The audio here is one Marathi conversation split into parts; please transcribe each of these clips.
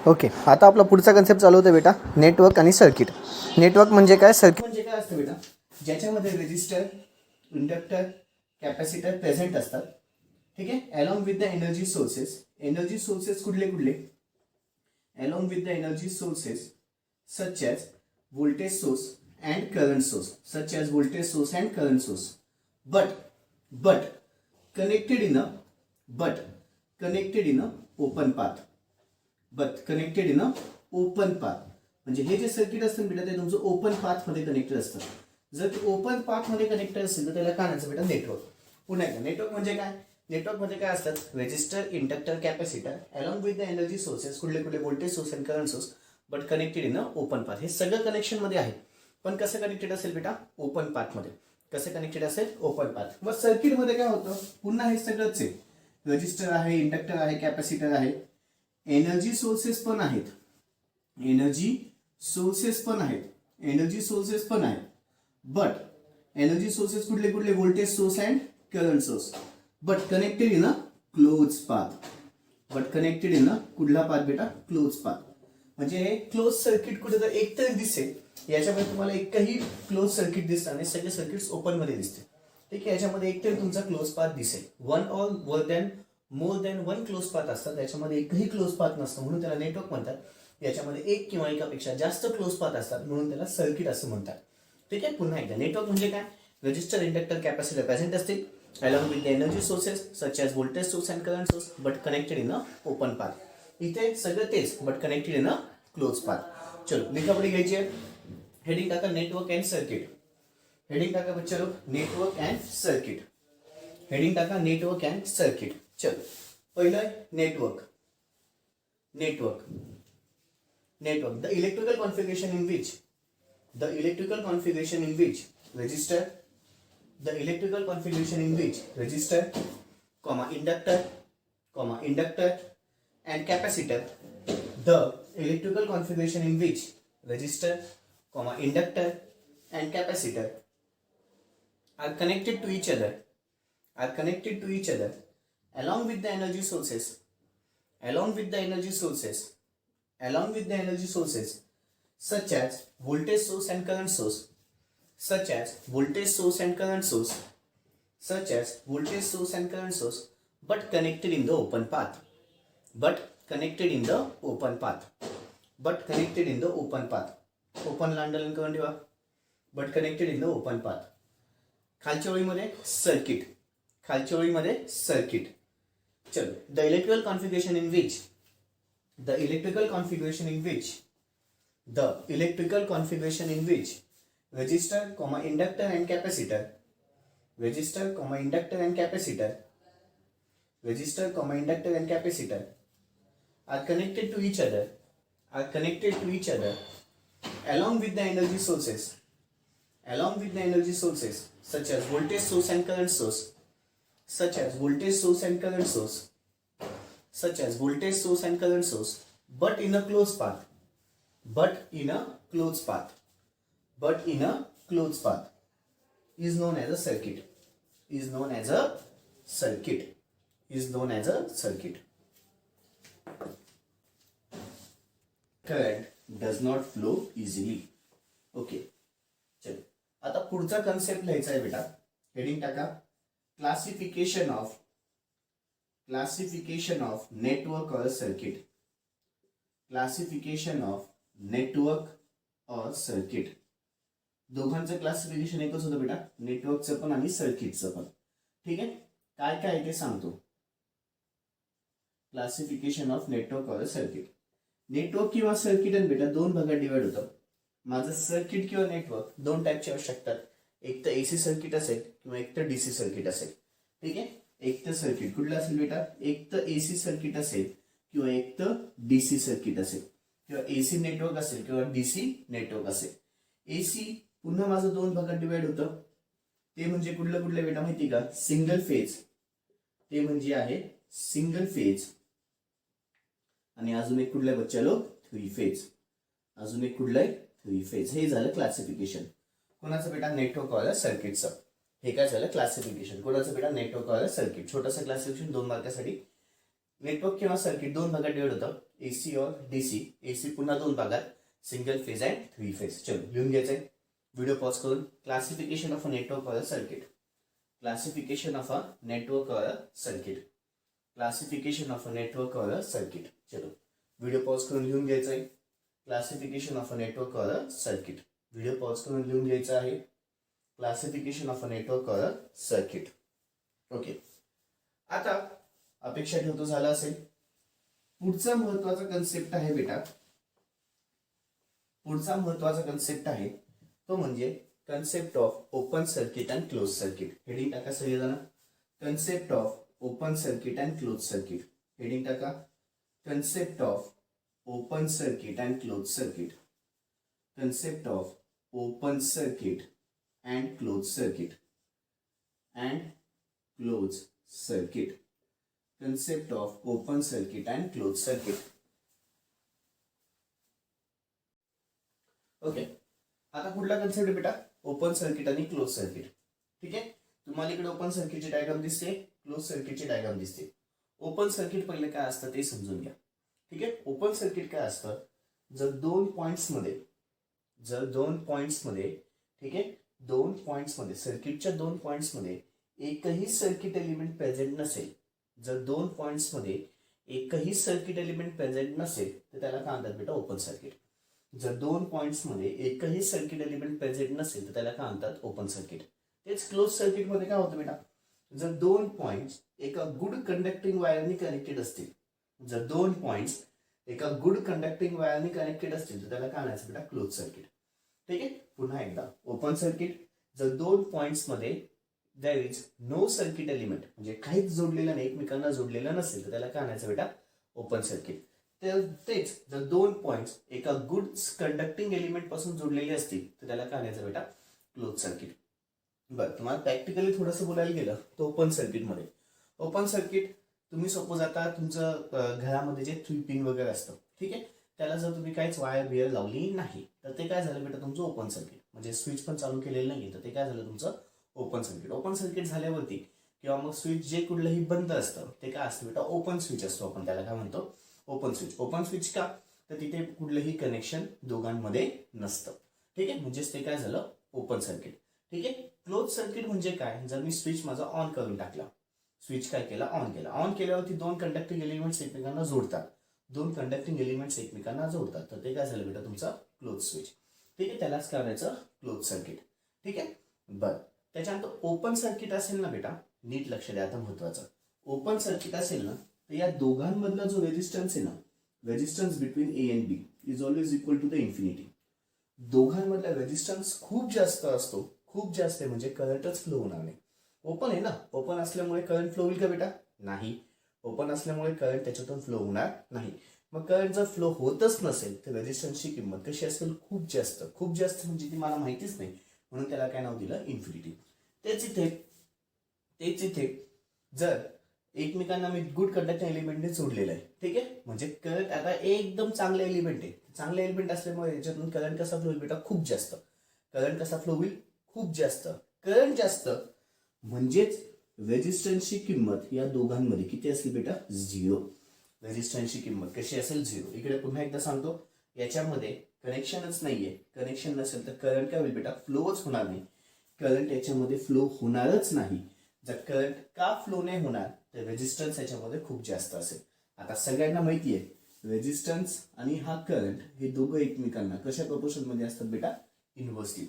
ओके, आता आपला पुढचा कन्सेप्ट चालू होतं बेटा, नेटवर्क आणि सर्किट. नेटवर्क म्हणजे काय, सर्किट म्हणजे काय असतं बेटा, ज्याच्यामध्ये रेजिस्टर, इंडक्टर, कॅपॅसिटर प्रेझेंट असतात. ठीक आहे, along with the energy sources. Energy sources कुठले कुठले, along with the energy sources such as voltage source and current source, such as voltage source and current source, but connected in a open path, म्हणजे हे जे सर्किट असतं बेटा ते तुमचं ओपन पाथ मध्ये कनेक्टेड असतं. जर ते ओपन पाथ मध्ये कनेक्टेड असेल तर त्याला काय म्हणायचं बेटा, नेटवर्क. पुन्हा एकदा, नेटवर्क म्हणजे काय, नेटवर्क मध्ये काय असतात, resistor, inductor, capacitor along with the energy sources, कुठले कुठले voltage source and current source, but connected in a open path. हे सगळं कनेक्शन मध्ये आहे, पण कसं कनेक्टेड असेल बेटा, ओपन पाथ मध्ये. कसं कनेक्टेड असेल, ओपन पाथ. मग सर्किट मध्ये काय होतं, पुन्हा हे सगळंच आहे, रजिस्टर आहे, इंडक्टर आहे, कॅपॅसिटर आहे, एनर्जी सोर्सेस पण आहेत, एनर्जी सोर्सेस पण आहेत, बट एनर्जी सोर्सेस कुठले कुठले, voltage source and current source, but connected in a close path. कुठला पाथ बेटा, क्लोज पाथ. म्हणजे हे क्लोज सर्किट कुठे जर एक तरी दिसेल, याच्यामध्ये तुम्हाला एकही क्लोज सर्किट दिसणार नाही, सगळे सर्किट्स ओपन मध्ये दिसते. ठीक आहे, याच्यामध्ये एक तरी तुमचा क्लोज पाथ दिसेल. One or more than one clause path असतात, याच्यामध्ये एकही क्लोज पाथ नसतं, म्हणून त्याला नेटवर्क म्हणतात. याच्यामध्ये एक किंवा एकापेक्षा जास्त क्लोज पाथ असतात, म्हणून त्याला सर्किट असं म्हणतात. ठीक आहे, पुन्हा एकदा, नेटवर्क म्हणजे काय, रजिस्टर, इंडक्टर, कॅपॅसिटर प्रेझेंट असतील along with the energy sources such as voltage source and current source but connected in a open path. इथे सगळं तेच, but connected in a close path. चलो लिखापडी घ्यायची आहे. हेडिंग टाका नेटवर्क अँड सर्किट. हेडिंग टाका बच्चा लोग, नेटवर्क अँड सर्किट. हेडिंग टाका नेटवर्क अँड सर्किट. चलो पहिलं network. The electrical configuration in which resistor, the electrical configuration in which resistor, inductor and capacitor, the electrical configuration in which resistor, inductor and capacitor are connected to each other along with the energy sources such as voltage source and current source, but connected in the open path. Open लांडलन करून ठेवा, but connected in the open path. खालच्या ओळीमध्ये सर्किट. चलो, the electrical configuration in which resistor, inductor and capacitor are connected to each other along with the energy sources such as voltage source and current source, but in a closed path. Is known as a circuit. Current does not flow easily. Okay, चलो आता पुढचा कन्सेप्ट लिहायचा आहे बेटा. हेडिंग टाका क्लासिफिकेशन ऑफ नेटवर्क और सर्किट. दोघांचं क्लासिफिकेशन एकच होतं बेटा, नेटवर्कचं पण आणि सर्किटचं पण. ठीक आहे, काय काय ते सांगतो. क्लासिफिकेशन ऑफ नेटवर्क और सर्किट. नेटवर्क किंवा सर्किट आणि बेटा दोन भागात डिवाइड होतं. माझं सर्किट किंवा नेटवर्क दोन टाईपचे असू शकतात. एक तर एसी सर्किट असेल किंवा एक तर डीसी सर्किट असेल. ठीक आहे, एक तर सर्किट कुठलं असेल बेटा, एक तर एसी सर्किट असेल किंवा एक तर डीसी सर्किट असेल, किंवा एसी नेटवर्क असेल किंवा डीसी नेटवर्क असेल. एसी पुन्हा माझं दोन भागात डिवाइड होतं. ते म्हणजे कुठलं बेटा माहिती का, सिंगल फेज. ते म्हणजे आहे सिंगल फेज. आणि अजून एक कुठलं बच्चा लोक, थ्री फेज. हे झालं क्लासिफिकेशन कोणाचं बेटा, नेटवर्क और सर्किटचं. हे काय झालं क्लासिफिकेशन कोणाचं बेटा, नेटवर्क और सर्किट. छोटंसं क्लासिफिकेशन 2 मार्कासाठी. नेटवर्क किंवा सर्किट दोन भागात डिवाइड होतं, एसी और डीसी. एसी पुन्हा दोन भागात, single phase and three phase. चलो लिहून घ्यायचंय व्हिडिओ पॉज करून. Classification of a network or a circuit. Classification of a network or a circuit. Classification of a network or a circuit. चलो व्हिडिओ पॉज करून लिहून घ्यायचंय. Classification of a network or a circuit. Video pause करून लिहून घ्यायचं आहे. Classification of a network or a circuit. Okay. आता अपेक्षा ठेवतो झालं असेल. पुढचा महत्वाचा कन्सेप्ट आहे बेटा, पुढचा महत्वाचा कन्सेप्ट आहे तो म्हणजे concept of open circuit and close circuit. Heading टाका सगळेजण. Concept of open circuit and close circuit. Heading टाका. Concept of open circuit and close circuit. Concept of open circuit and close circuit. And close circuit. concept of open circuit and closed circuit. Okay. आता पुढला कन्सेप्ट बेटा ओपन सर्किट आणि क्लोज सर्किट. ठीक आहे. तुम्हाला इकडे ओपन सर्किटची डायग्राम दिसते, क्लोज सर्किटची डायग्राम दिसते. ओपन सर्किट पहिले काय असतं ते समजून घ्या. ठीक आहे. ओपन सर्किट काय असतं, जर दोन पॉइंट्स मध्ये ठीक आहे, दोन पॉइंट्स मध्ये सर्किटच्या दोन पॉइंट्स मध्ये एकही सर्किट एलिमेंट प्रेझेंट नसेल, जर दोन पॉइंट्स मध्ये एकही सर्किट एलिमेंट प्रेझेंट नसेल तर त्याला काय म्हणतात बेटा ओपन सर्किट. जर दोन पॉइंट्स मध्ये एकही सर्किट एलिमेंट प्रेझेंट नसेल तर त्याला काय म्हणतात ओपन सर्किट. तेच क्लोज सर्किट मध्ये काय होतं बेटा, जर दोन पॉइंट्स एका गुड कंडक्टिंग वायरनी कनेक्टेड असतील, जर दोन पॉइंट्स एका गुड कंडक्टिंग वायरनी कनेक्टेड असतील तर त्याला काय म्हणायचं बेटा क्लोज सर्किट. ठीक आहे. पुन्हा एकदा ओपन सर्किट, जर दोन पॉइंट्स मध्ये there is no circuit element म्हणजे काहीच जोडलेलं नाही, एकमेकांना जोडलेलं नसेल तर त्याला काय म्हणायचं बेटा ओपन सर्किट. तेच जर दोन पॉइंट्स एका गुड कंडक्टिंग एलिमेंट पासून जोडलेले असतील तर त्याला काय म्हणायचं बेटा क्लोज सर्किट. बरं, तुम्हाला प्रॅक्टिकली थोडंसं बोलायला गेलं तर ओपन सर्किटमध्ये, ओपन सर्किट तुम्ही सपोज आता तुमचं घरामध्ये जे 3 पिन वगैरे असतं, ठीक आहे, त्याला जर तुम्ही काहीच वायर बियर लावली नाही तर ते काय झालं बेटा तुमचं ओपन सर्किट. म्हणजे स्विच पण चालू केलेलं नाही तर ते काय झालं तुमचं ओपन सर्किट. ओपन सर्किट झाल्यावरती किंवा मग स्विच जे कुठलंही बंद असतं ते काय असतं बेटा ओपन स्विच असतो. आपण त्याला काय म्हणतो ओपन स्विच. ओपन स्विच का, तर तिथे कुठलंही कनेक्शन दोघांमध्ये नसतं. ठीक आहे, म्हणजेच ते काय झालं ओपन सर्किट. ठीक आहे. क्लोज सर्किट म्हणजे काय, जर मी स्विच माझा ऑन करून टाकला, स्विच काय केला ऑन केला, ऑन केल्यावरती दोन कंडक्टिंग एलिमेंट्स एकमेकांना जोडतात, दोन कंडक्टिंग एलिमेंट्स एकमेकांना जोडतात तर ते काय झालं बेटा तुमचा क्लोज स्विच. ठीक आहे, त्यालाच करायचं क्लोज सर्किट. ठीक आहे. बरं, त्याच्यानंतर ओपन सर्किट असेल ना बेटा, नीट लक्ष द्या आता महत्वाचं, ओपन सर्किट असेल ना तर या दोघांमधला जो रेजिस्टन्स आहे ना, resistance between A and B is always equal to the infinity. दोघांमधला रेजिस्टन्स खूप जास्त असतो, खूप जास्त आहे म्हणजे करंटच फ्लो होणार नाही. ओपन आहे ना, ओपन असल्यामुळे करंट फ्लो होईल का बेटा, नाही. ओपन असल्यामुळे करंट त्याच्यातून फ्लो होणार नाही. मग करंट जर फ्लो होतच नसेल तर रेजिस्टन्सची किंमत कशी असेल, खूप जास्त. खूप जास्त म्हणजे ती मला माहितीच नाही म्हणून त्याला काय नाव दिलं इन्फिनिटी. तेच इथे जर एकमेकांना मी गुड कंडक्टिंग एलिमेंटने जोडलेलं आहे, ठीक आहे, म्हणजे करंट आता एकदम चांगलं एलिमेंट आहे, चांगलं एलिमेंट असल्यामुळे याच्यातून करंट कसा फ्लो होईल बेटा खूप जास्त. करंट कसा फ्लो होईल खूप जास्त. करंट जास्त म्हणजेच रेजिस्टन्सची किंमत या दोघांमध्ये किती असेल बेटा झिरो. रेजिस्टन्सची किंमत कशी असेल झिरो. इकडे पुन्हा एकदा सांगतो, याच्यामध्ये कनेक्शनच नाहीये, कनेक्शन नसेल तर करंट काय होईल बेटा फ्लोच होणार नाही. करंट याच्यामध्ये फ्लो होणारच नाही. जर करंट का फ्लो नाही होणार तर रेजिस्टन्स याच्यामध्ये खूप जास्त असेल. आता सगळ्यांना माहिती आहे रेजिस्टन्स आणि हा करंट हे दोघं एकमेकांना कशा प्रपोर्शन मध्ये असतात बेटा इनव्हर्सली.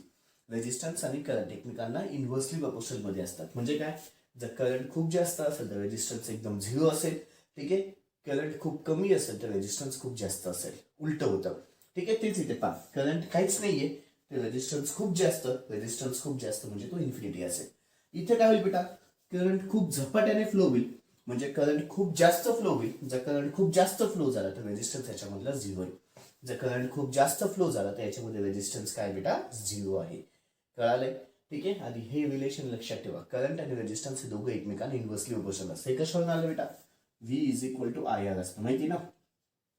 रेजिस्टन्स आणि करंट एकमेकांना इनव्हर्सली प्रपोर्शन मध्ये असतात. म्हणजे काय, जर करंट खूप जास्त असेल तर रेजिस्टन्स एकदम झिरो असेल. ठीक आहे. करंट खूप कमी असेल तर रेजिस्टन्स खूप जास्त असेल, उलट होतं. ठीक आहे. तेच इथे पहा, करंट काहीच नाहीये तर रेजिस्टन्स खूप जास्त, रेजिस्टन्स खूप जास्त म्हणजे तो इन्फिनिटी असेल. इथे काय होईल बेटा, करंट खूप झपाट्याने फ्लो होईल म्हणजे करंट खूप जास्त फ्लो होईल. जर करंट खूप जास्त फ्लो झाला तर रेजिस्टन्स याच्यामधला झिरो आहे. जर करंट खूप जास्त फ्लो झाला तर याच्यामध्ये रेजिस्टन्स काय बेटा झिरो आहे. कळालंय. ठीक आहे. आधी हे रिलेशन लक्षात ठेवा, करंट आणि रेजिस्टन्स हे दोघं एकमेकांना इन्व्हर्सली प्रोपोर्शनल असतं. हे कशावरून आलं बेटा, V is equal to I R असतं माहिती ना.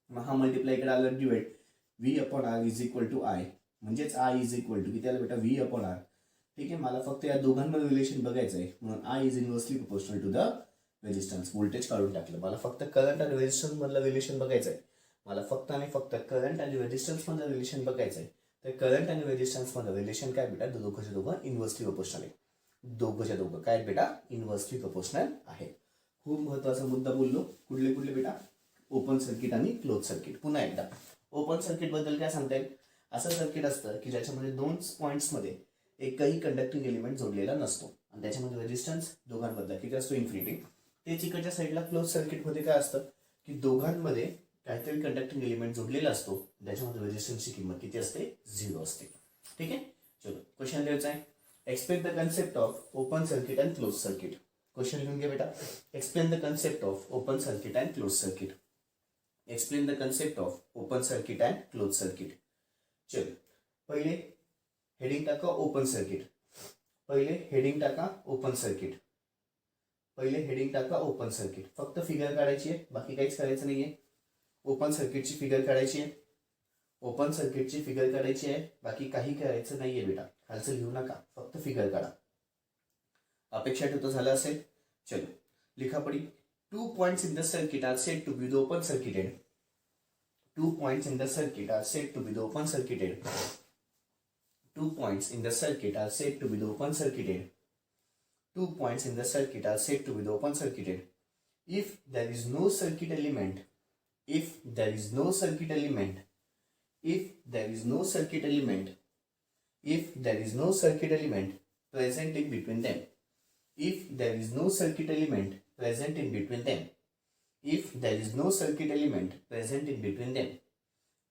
मग हा मल्टिप्लाय इकडे आलं divide, V upon R is equal to I, म्हणजेच आय इज इक्वल टू किती आलं बेटा व्ही अपॉन आर. ठीक आहे. मला फक्त या दोघांमध्ये रिलेशन बघायचं आहे म्हणून I is inversely proportional to the resistance, voltage काढून टाकलं. मला फक्त करंट आणि रेजिस्टन्स मधलं रिलेशन बघायचं आहे. मला फक्त आणि फक्त करंट आणि रेजिस्टन्स मधलं रिलेशन बघायचं आहे. तर करंट आणि रेजिस्टन्स मधलं रिलेशन काय बेटा, दोघंच्या दोघं इन्व्हर्सली प्रोपोर्शनल आहे. दोघंच्या दोघं काय बेटा, इन्व्हर्सली प्रोपोर्शनल आहे. खूप महत्वाचा मुद्दा बोललो. कुठले कुठले बेटा, ओपन सर्किट आणि क्लोज सर्किट. पुन्हा एकदा ओपन सर्किट बद्दल काय सांगता येईल, असं सर्किट असतं की ज्याच्यामध्ये दोन पॉईंट्समध्ये एकही कंडक्टिंग एलिमेंट जोडलेला नसतो आणि त्याच्यामध्ये रेजिस्टन्स दोघांबद्दल किती असतो, इन्फिनिटी. तेच इकडच्या साईडला क्लोज सर्किटमध्ये काय असतं की दोघांमध्ये काहीतरी कंडक्टिंग एलिमेंट जोडलेला असतो, त्याच्यामध्ये रेजिस्टन्सची किंमत किती असते, 0 असते. ठीक आहे. चलो क्वेश्चन लिहायचा आहे. Explain the concept of open circuit and close circuit. Question लिहून घे बेटा. Explain the concept of open circuit and close circuit. Explain the concept of open circuit and close circuit. चलो पहिले हेडिंग टाका ओपन सर्किट. पहिले हेडिंग टाका ओपन सर्किट. पहिले हेडिंग टाका ओपन सर्किट. फक्त फिगर काढायची आहे, बाकी काहीच करायचं नाहीये. ओपन सर्किटची फिगर काढायची आहे. ओपन सर्किटची फिगर काढायची आहे, बाकी काही करायचं नाहीये बेटा. खालचं लिहू नका, फक्त फिगर काढा. अपेक्षा ठेवतो झालं असेल. चलो लिखापडी. 2 points in the circuit are said to be the open circuited. 2 points in the circuit are said to be the open circuited. 2 points in the circuit are said to be the open circuited. 2 points in the circuit are said to be the open circuited. If there is no circuit element, if there is no circuit element, if there is no circuit element, if there is no circuit element present in between them, if there is no circuit element present in between them, if there is no circuit element present in between them,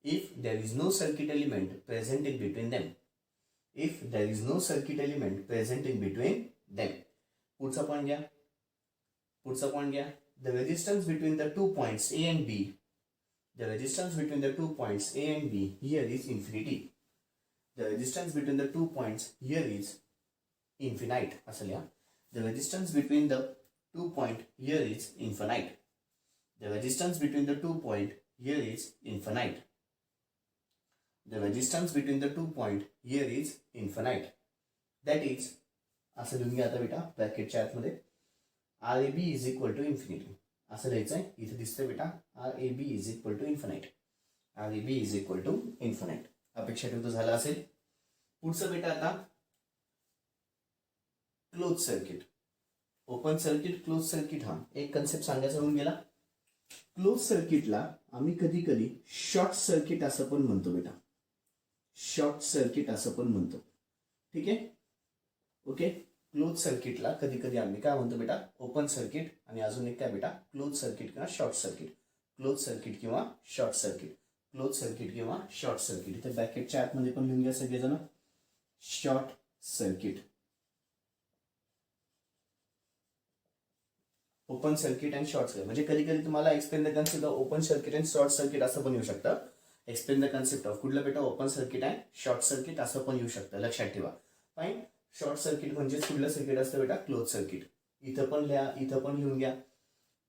if there is no circuit element present in between them, if there is no circuit element present in between them. पुढचा पॉइंट घ्या. पुढचा पॉइंट घ्या. The resistance between the 2 points A and B, the resistance between the 2 points A and B here is infinity. The resistance between the 2 points here is infinite. असं लिहा. The resistance between the 2 point here is infinite. The resistance between the 2 point here is infinite. The resistance between the 2 point here is infinite. That is, असं लिहून घ्या आता बेटा ब्रॅकेटच्या आतमध्ये, R A B is equal to infinity. असं लिहायचं आहे. इथे दिसतंय बेटा R A B is equal to infinite. R A B is equal to infinite. अपेक्षा ठेवतो झालं असेल. पुढचं बेटा आता close circuit. Open circuit, close circuit. हा एक कन्सेप्ट सांगायचा होऊन गेला. क्लोज सर्किटला आम्ही कधी कधी शॉर्ट सर्किट असं पण म्हणतो बेटा. शॉर्ट सर्किट असं पण म्हणतो. ठीक आहे. ओके. क्लोज सर्किटला कधी कधी आम्ही काय म्हणतो बेटा, ओपन सर्किट. आणि अजून एक काय बेटा, क्लोज सर्किट किंवा शॉर्ट सर्किट. क्लोज सर्किट किंवा शॉर्ट सर्किट. क्लोज सर्किट किंवा शॉर्ट सर्किट. इथे ब्रॅकेटच्या आतमध्ये पण लिहून घ्या सगळेजण, short circuit. Open circuit and short circuit. म्हणजे कधी कधी तुम्हाला explain the concept of open circuit and short circuit असं पण येऊ शकतं. एक्सप्लेन द कन्सेप्ट ऑफ कुठलं बेटा, open circuit and short circuit असं पण येऊ शकतं. लक्षात ठेवा. फाईन. शॉर्ट सर्किट म्हणजे कुठलं सर्किट असतं बेटा, क्लोज सर्किट. इथं पण लिहा, इथं पण लिहून घ्या.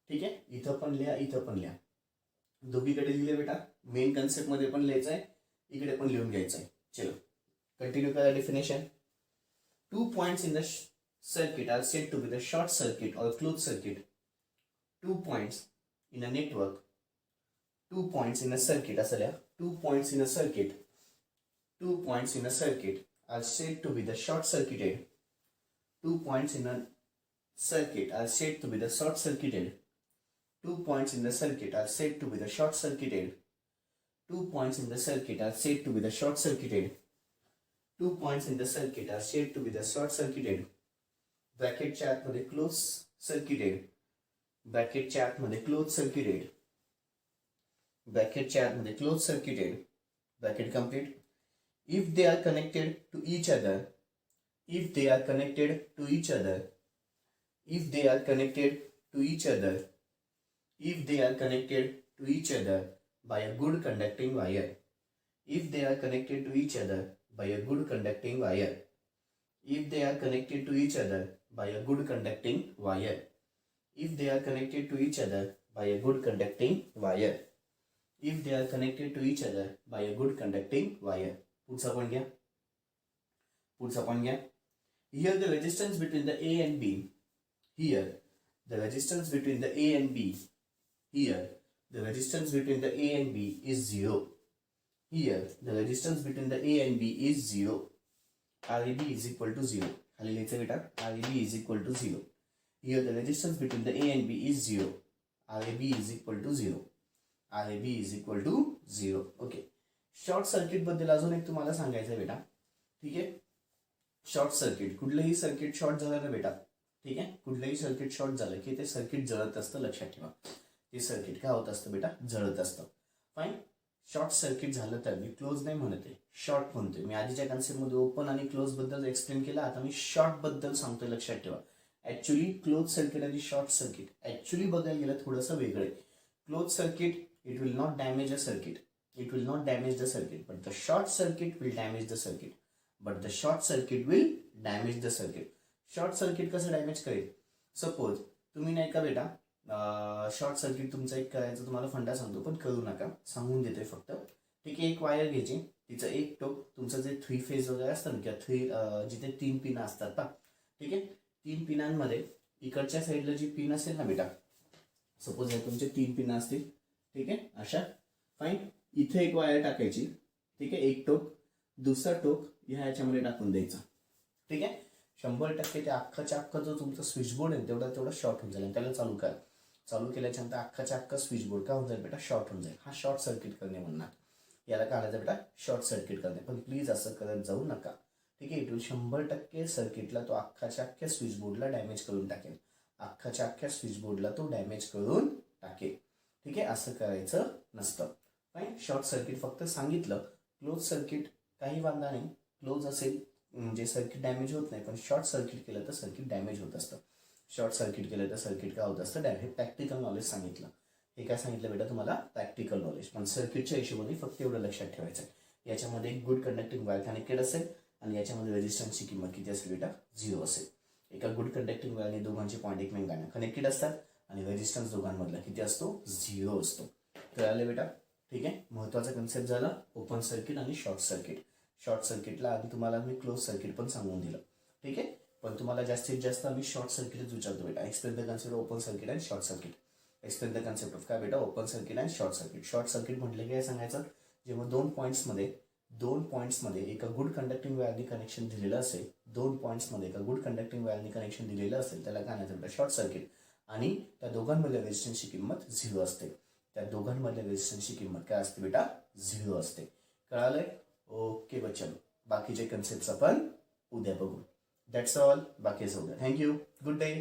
ठीक आहे. इथं पण लिहा, इथं पण लिहा. दोघीकडे लिहिले बेटा. मेन कन्सेप्ट मध्ये पण लिहायचं आहे, इकडे पण लिहून घ्यायचं आहे. चलो कंटिन्यू करा definition. 2 points in the circuit are said to be the short circuit or closed circuit. 2 points in a network, 2 points in a circuit असं लिहा. 2 points in a circuit, 2 points in a circuit are said to be the short circuited. 2 points in a circuit are said to be the short circuited. 2 points in the circuit are said to be the short circuited. 2 points in the circuit are said to be the short circuited. 2 points in the circuit are said to be the short circuited. ब्रॅकेटच्या आतमध्ये क्लोज सर्किटेड. ब्रॅकेटच्या आतमध्ये क्लोज सर्किटेड. ब्रॅकेटच्या आतमध्ये close circuited. Bracket complete. If they are connected to each other, if they are connected to each other, if they are connected to each other, if they are connected to each other by a good conducting wire, if they are connected to each other by a good conducting wire, if they are connected to each other by a good conducting wire, if they are connected to each other by a good conducting wire, if they are connected to each other by a good conducting wire. पुढचा पॉइंट घ्या. पुढचा पॉइंट घ्या. Here the resistance between the A and B, here the resistance between the A and B, here the resistance between the A and B is 0. Here the resistance between the A and B is 0. RAB is equal to 0. खाली लिहायचं बेटा, RAB is equal to 0. Here the resistance between the A and B is 0. RAB is equal to 0. RAB is equal to 0. Okay. Short circuit बद्दल अजून एक तुम्हाला सांगायचं आहे बेटा. ठीक आहे. शॉर्ट सर्किट, कुठलंही सर्किट शॉर्ट झालं ना बेटा, ठीक आहे, कुठलंही सर्किट शॉर्ट झालं की ते सर्किट जळत असतं, लक्षात ठेवा. ते सर्किट काय होत असतं बेटा, जळत असतं. फाईन. शॉर्ट सर्किट झालं तर मी क्लोज नाही म्हणते, शॉर्ट म्हणतोय. मी आधीच्या कन्सेप्टमध्ये ओपन आणि क्लोज बद्दल एक्सप्लेन केला, आता मी शॉर्ट बद्दल सांगतोय, लक्षात ठेवा. ऍक्च्युली क्लोज सर्किट आणि शॉर्ट सर्किट ऍक्च्युली बघायला गेलं थोडंसं वेगळं आहे. Close circuit it will not damage a circuit. It will not damage the circuit. But the short circuit will damage the circuit. But the short circuit will damage the circuit. Short circuit कसं डॅमेज करेल? सपोज तुम्ही नाही का बेटा, शॉर्ट सर्किट तुमचा एक करायचं, तुम्हाला फंडा सांगतो पण करू नका, सांगून देतोय फक्त. ठीक आहे. एक वायर घ्यायची, तिचं एक टोक, तुमचं जे 3 फेज वगैरे असतं ना, किंवा जिथे 3 पिन असतात पा, ठीक आहे, 3 पिनांमध्ये इकडच्या साईडला जी पिन असेल ना बेटा, सपोज हे तुमचे 3 पिन असतील, ठीक आहे, अशा. फाईन. इथे एक वायर टाकायची, ठीक आहे, एक टोक, दुसरा टोक ह्याच्यामध्ये टाकून द्यायचा. ठीक आहे. 100% ते अख्खाच्या अख्खा जो तुमचा स्विच बोर्ड आहे तेवढा शॉर्ट होऊन जाईल. त्याला चालू करा. चालू केल्याच्या नंतर अख्खाच्या अख्खा स्विच बोर्ड काय होऊन जाईल बेटा, शॉर्ट होऊन जाईल. हा शॉर्ट सर्किट करणे म्हणणार, याला काय आणायचं बेटा, शॉर्ट सर्किट करणे. पण प्लीज असं करत जाऊ नका. ठीक आहे. इट विल 100% सर्किटला तो अख्खाच्या अख्ख्या स्विच बोर्डला डॅमेज करून टाकेल. अख्खाच्या अख्ख्या स्विच बोर्डला तो डॅमेज करून टाकेल. ठीक आहे. असं करायचं नसतं. फाईन. शॉर्ट सर्किट फक्त सांगितलं. क्लोज सर्किट काही वांधा नाही, क्लोज असेल म्हणजे सर्किट डॅमेज होत नाही, पण शॉर्ट सर्किट केलं तर सर्किट डॅमेज होत असतं. शॉर्ट सर्किट केलं तर सर्किट काय होत असतं, डॅमेज. प्रॅक्टिकल नॉलेज सांगितलं. हे काय सांगितलं बेटा तुम्हाला, प्रॅक्टिकल नॉलेज. पण सर्किटच्या हिशोबाने फक्त एवढं लक्षात ठेवायचं. याच्यामध्ये एक गुड कंडक्टिंग वायर कनेक्टेड असेल आणि याच्यामध्ये रेजिस्टन्सची किंमत किती असेल बेटा, 0 असेल. एका गुड कंडक्टिंग वायरने दोघांचे पॉईंट एकमेकांना कनेक्टेड असतात आणि रेजिस्टन्स दोघांमधला किती असतो, 0 असतो. कळालं बेटा. ठीक आहे. महत्वाचा कन्सेप्ट झाला ओपन सर्किट आणि शॉर्ट सर्किट. शॉर्ट सर्किटला आधी तुम्हाला मी क्लोज सर्किट पण सांगून दिलं. ठीक आहे. पण तुम्हाला जास्तीत जास्त आम्ही शॉर्ट सर्किटच विचारतो बेटा. Explain the concept of open circuit and short circuit. Explain the concept of काय बेटा, open circuit and short circuit. Short circuit म्हटलं काय सांगायचं, जेव्हा दोन पॉईंट्समध्ये एका गुड कंडक्टिंग वायरनी कनेक्शन दिलेलं असेल, 2 पॉईंट्समध्ये एका गुड कंडक्टिंग वायरनी कनेक्शन दिलेलं असेल, त्याला काय म्हणायचं बेटा, शॉर्ट सर्किट. आणि त्या दोघांमधल्या रेजिस्टन्सची किंमत 0 असते. त्या दोघांमधल्या रेजिस्टन्सची किंमत काय असते बेटा, 0 असते. कळालंय. ओके बच्चन. बाकीचे कन्सेप्ट आपण उद्या बघू. That's all. बाकी सगळं. थँक्यू. Good day.